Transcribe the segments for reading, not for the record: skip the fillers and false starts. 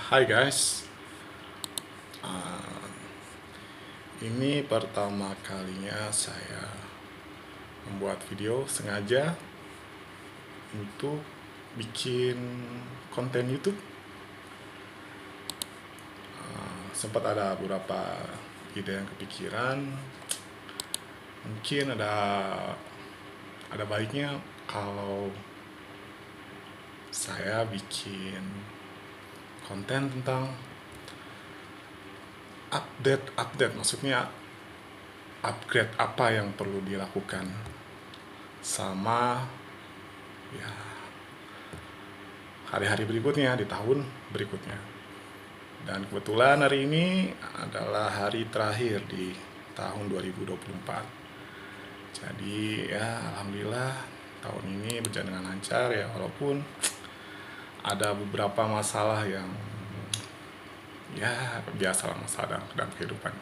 Hai guys, ini pertama kalinya saya membuat video sengaja untuk bikin konten YouTube. Sempat ada beberapa ide yang kepikiran, mungkin ada baiknya kalau saya bikin konten tentang update, maksudnya upgrade apa yang perlu dilakukan sama ya hari-hari berikutnya di tahun berikutnya. Dan kebetulan hari ini adalah hari terakhir di tahun 2024. Jadi ya alhamdulillah tahun ini berjalan dengan lancar ya, walaupun ada beberapa masalah yang ya biasalah, masalah dalam kehidupan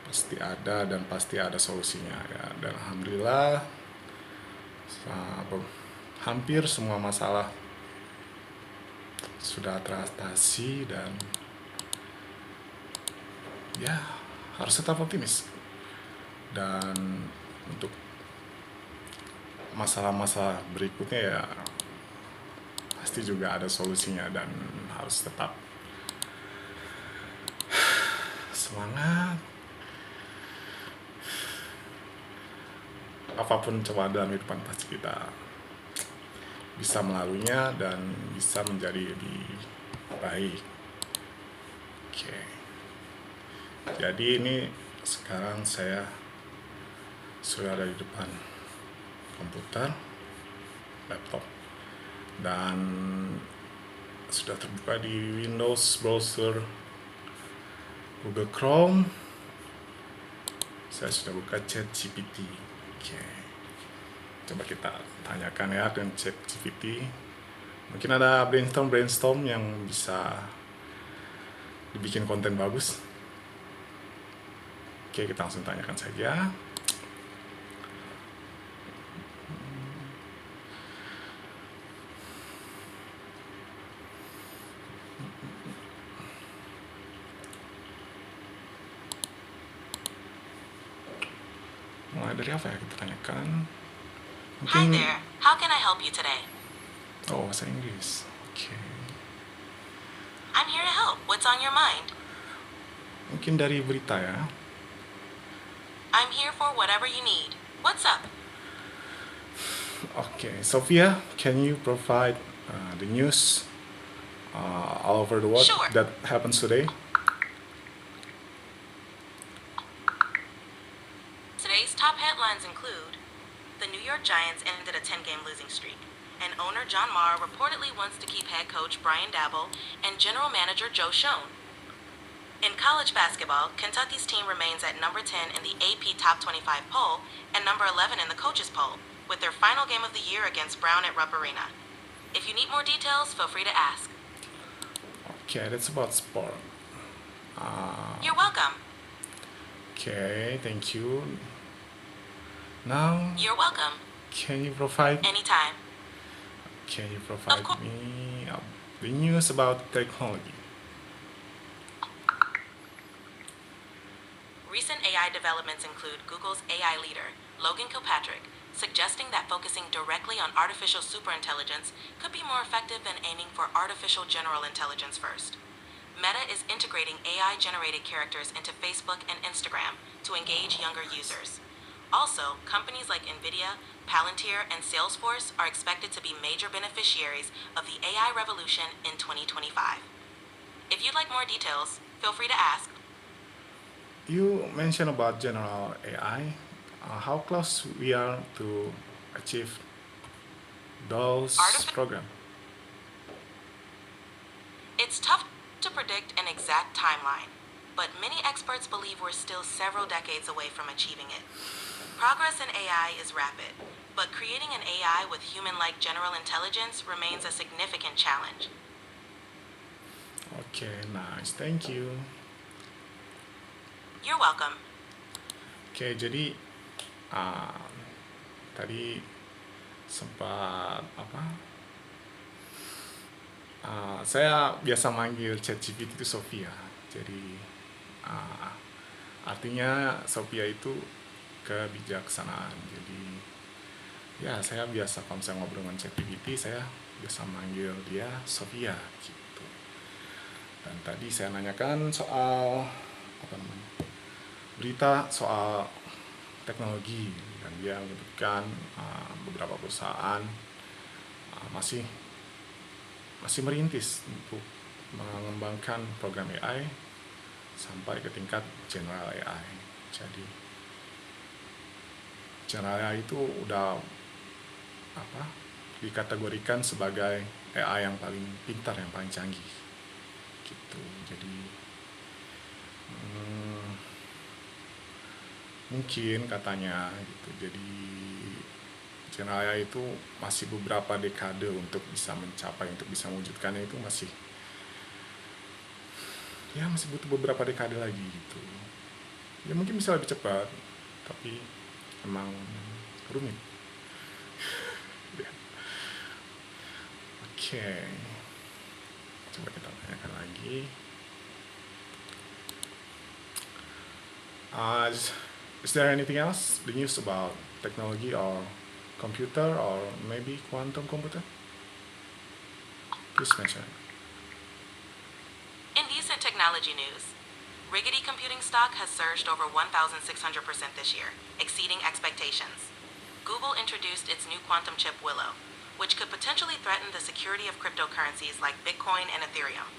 pasti ada dan pasti ada solusinya ya. Dan alhamdulillah hampir semua masalah sudah teratasi, dan ya harus tetap optimis. Dan untuk masalah-masalah berikutnya ya pasti juga ada solusinya, dan harus tetap semangat. Apapun cobaan dalam kehidupan pasti kita bisa melaluinya dan bisa menjadi lebih baik. Oke. Jadi ini sekarang saya sudah ada di depan komputer, laptop, dan sudah terbuka di Windows browser Google Chrome. Saya sudah buka ChatGPT. Oke. Coba kita tanyakan ya dengan ChatGPT. Mungkin ada brainstorm yang bisa dibikin konten bagus. Oke, kita langsung tanyakan saja. Mulai dari apa ya kita tanyakan? Hi there. How can I help you today? Oh, bahasa Inggris. Oke. I'm here to help. What's on your mind? Mungkin dari berita ya. I'm here for whatever you need. What's up? Okay, Sophia, can you provide the news all over the world Sure. that happens today? Today's top headlines include the New York Giants ended a 10-game losing streak, and owner John Mara reportedly wants to keep head coach Brian Dabble and general manager Joe Schoen. In college basketball, Kentucky's team remains at number 10 in the AP Top 25 poll and number 11 in the coaches poll, with their final game of the year against Brown at Rupp Arena. If you need more details, feel free to ask. Okay, that's about sport. You're welcome. Okay, thank you. Now, You're welcome. can you provide Anytime. Of course. me the news about technology? Recent AI developments include Google's AI leader, Logan Kilpatrick, suggesting that focusing directly on artificial superintelligence could be more effective than aiming for artificial general intelligence first. Meta is integrating AI-generated characters into Facebook and Instagram to engage younger users. Also, companies like NVIDIA, Palantir, and Salesforce are expected to be major beneficiaries of the AI revolution in 2025. If you'd like more details, feel free to ask. You mentioned about general AI. How close we are to achieve those programs? It's tough to predict an exact timeline, but many experts believe we're still several decades away from achieving it. Progress in AI is rapid, but creating an AI with human-like general intelligence remains a significant challenge. Okay, nice. Thank you. You're welcome. Oke, jadi tadi sempat Saya biasa manggil ChatGPT itu Sophia. Jadi uh, artinya Sophia itu kebijaksanaan. Jadi ya saya biasa kalau misalnya ngobrol dengan ChatGPT, saya biasa manggil dia Sophia gitu. Dan tadi saya nanyakan soal apa namanya, berita soal teknologi, dan dia menyebutkan beberapa perusahaan masih merintis untuk mengembangkan program AI sampai ke tingkat general AI. Jadi general AI itu udah dikategorikan sebagai AI yang paling pintar, yang paling canggih gitu. Jadi mungkin katanya gitu. Jadi general AI itu masih beberapa dekade untuk bisa mencapai, untuk bisa mewujudkannya itu masih butuh beberapa dekade lagi gitu. Ya mungkin bisa lebih cepat, tapi emang rumit. Oke, coba kita tanyakan lagi. Is there anything else, the news about technology or computer or maybe quantum computer? Please mention. In decent technology news, Riggedy Computing stock has surged over 1,600% this year, exceeding expectations. Google introduced its new quantum chip Willow, which could potentially threaten the security of cryptocurrencies like Bitcoin and Ethereum.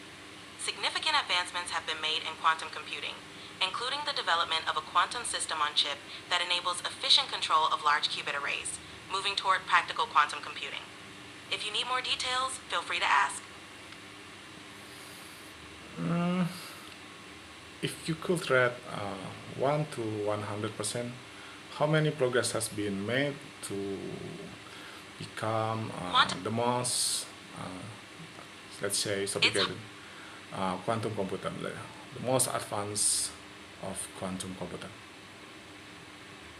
Significant advancements have been made in quantum computing, including the development of a quantum system on chip that enables efficient control of large qubit arrays, moving toward practical quantum computing. If you need more details, feel free to ask. If you could rate 1 to 100%, how many progress has been made to become the most, let's say, sophisticated quantum computer, the most advanced of quantum computer?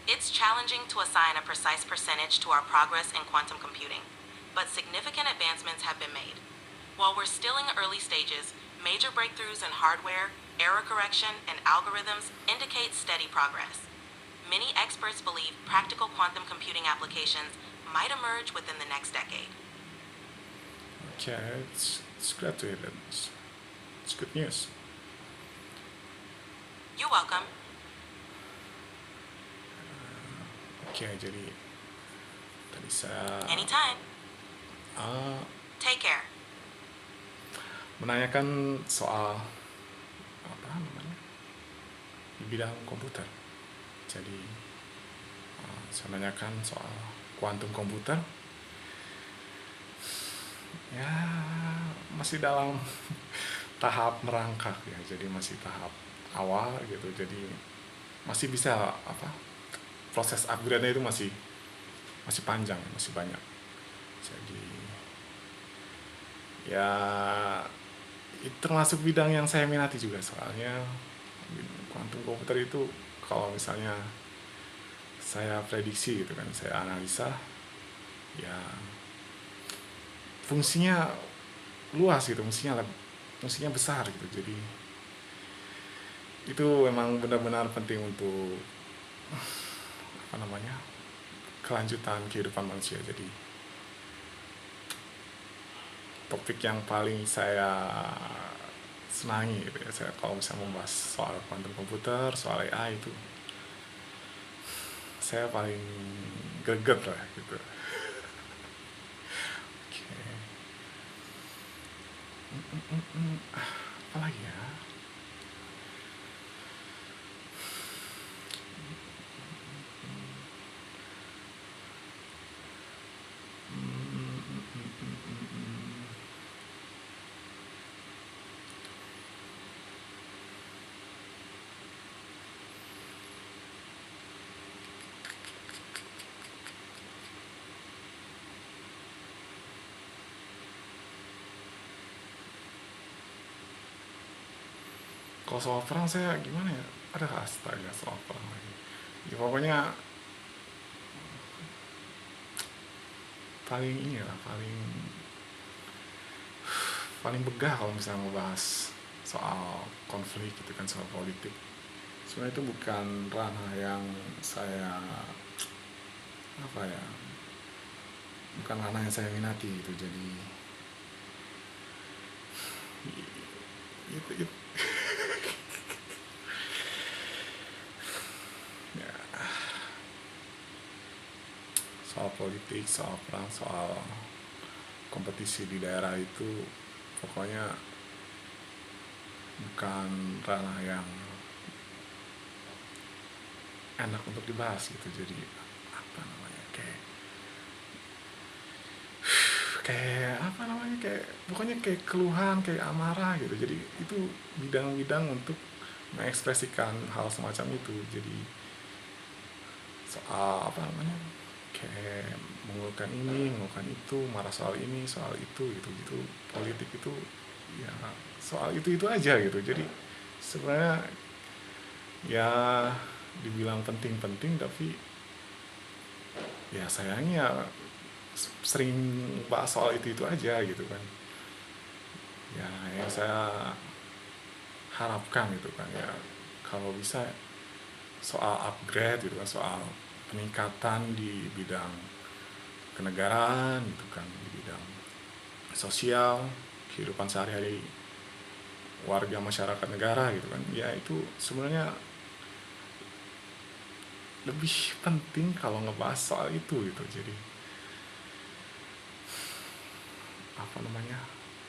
It's challenging to assign a precise percentage to our progress in quantum computing, but significant advancements have been made. While we're still in the early stages, major breakthroughs in hardware, error correction, and algorithms indicate steady progress. Many experts believe practical quantum computing applications might emerge within the next decade. Okay, it's great to hear that. It's good news. You're welcome. Oke, jadi tadi saya Anytime. Take care. menanyakan soal apa namanya di bidang komputer. Jadi saya menanyakan soal quantum komputer. Ya masih dalam tahap merangkak ya, jadi masih tahap awal gitu. Jadi masih bisa proses upgrade-nya itu masih panjang, masih banyak. Jadi ya itu termasuk bidang yang saya minati juga, soalnya quantum komputer itu kalau misalnya saya prediksi gitu kan, saya analisa ya fungsinya luas gitu, fungsinya besar gitu. Jadi itu memang benar-benar penting untuk kelanjutan kehidupan manusia. Jadi topik yang paling saya senangi gitu ya, saya kalau misalnya membahas soal quantum komputer, soal AI itu saya paling greget lah gitu. Oke. Apa lagi ya? Kalau soal perang saya gimana ya? Ada astaga soal perang lagi. Ya pokoknya paling paling begah kalau misalnya membahas soal konflik gitu kan, soal politik. Sebenarnya itu bukan ranah yang saya apa ya, bukan ranah yang saya minati gitu. Jadi itu ya, soal politik, soal perang, soal kompetisi di daerah itu pokoknya bukan ranah yang enak untuk dibahas gitu. Jadi apa namanya, kayak apa namanya, kayak pokoknya kayak keluhan, kayak amarah gitu. Jadi itu bidang-bidang untuk mengekspresikan hal semacam itu. Jadi soal apa namanya, kayak mengeluhkan ini, mengeluhkan itu, marah soal ini, soal itu gitu gitu. Politik itu ya soal itu aja gitu. Jadi sebenarnya ya dibilang penting-penting, tapi ya sayangnya sering bahas soal itu aja gitu kan. Ya yang saya harapkan gitu kan, ya kalau bisa soal upgrade gitu kan, soal peningkatan di bidang kenegaraan gitu kan, di bidang sosial, kehidupan sehari-hari warga masyarakat negara gitu kan. Ya itu sebenarnya lebih penting kalau ngebahas soal itu gitu. Jadi apa namanya,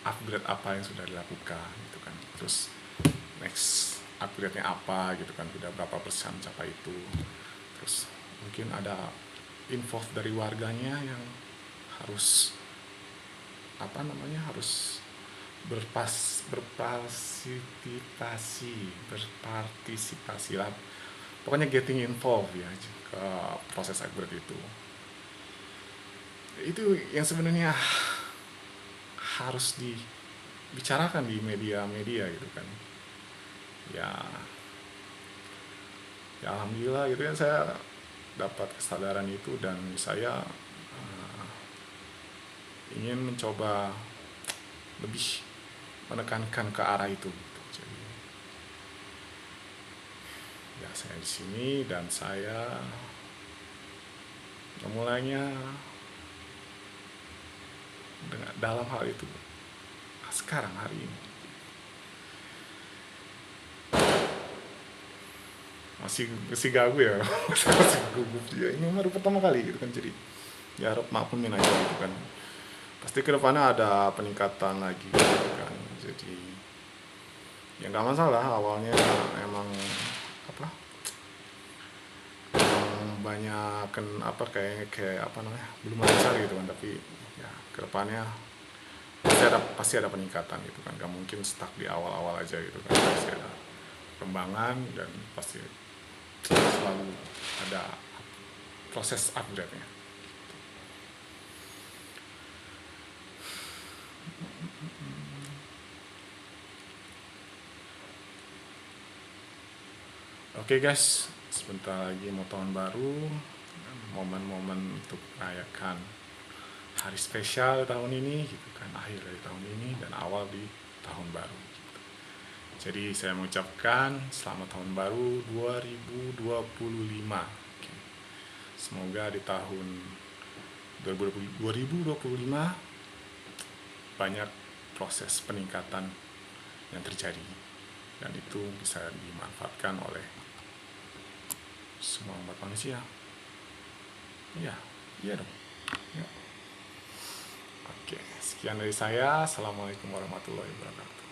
upgrade apa yang sudah dilakukan gitu kan, terus next upgrade-nya apa gitu kan, sudah berapa persen mencapai itu. Terus mungkin ada involve dari warganya yang harus apa namanya, harus berpartisipasi lah, pokoknya getting involved ya ke proses upgrade itu yang sebenarnya harus dibicarakan di media-media gitu kan. Ya alhamdulillah gitu kan, saya dapat kesadaran itu dan saya ingin mencoba lebih menekankan ke arah itu gitu. Jadi ya saya di sini dan saya memulainya dalam hal itu sekarang hari ini. Masih gagu ya, masih gugup ya, ini baru pertama kali gitu kan. Jadi ya harap maklumin aja gitu kan, pasti kedepannya ada peningkatan lagi gitu kan. Jadi ya nggak masalah, awalnya emang apa, banyak apa kayak apa namanya, belum lancar gitu kan. Tapi ya kedepannya pasti ada peningkatan gitu kan, nggak mungkin stuck di awal-awal aja gitu kan. Pasti ada perkembangan dan pasti selalu ada proses upgrade-nya. Oke guys, sebentar lagi mau tahun baru, momen-momen untuk merayakan hari spesial tahun ini gitu kan, akhir dari tahun ini dan awal di tahun baru gitu. Jadi saya mengucapkan selamat tahun baru 2025. Oke. Semoga di tahun 2025 banyak proses peningkatan yang terjadi dan itu bisa dimanfaatkan oleh semua umat manusia. Iya dong. Ya. Oke, sekian dari saya. Assalamualaikum warahmatullahi wabarakatuh.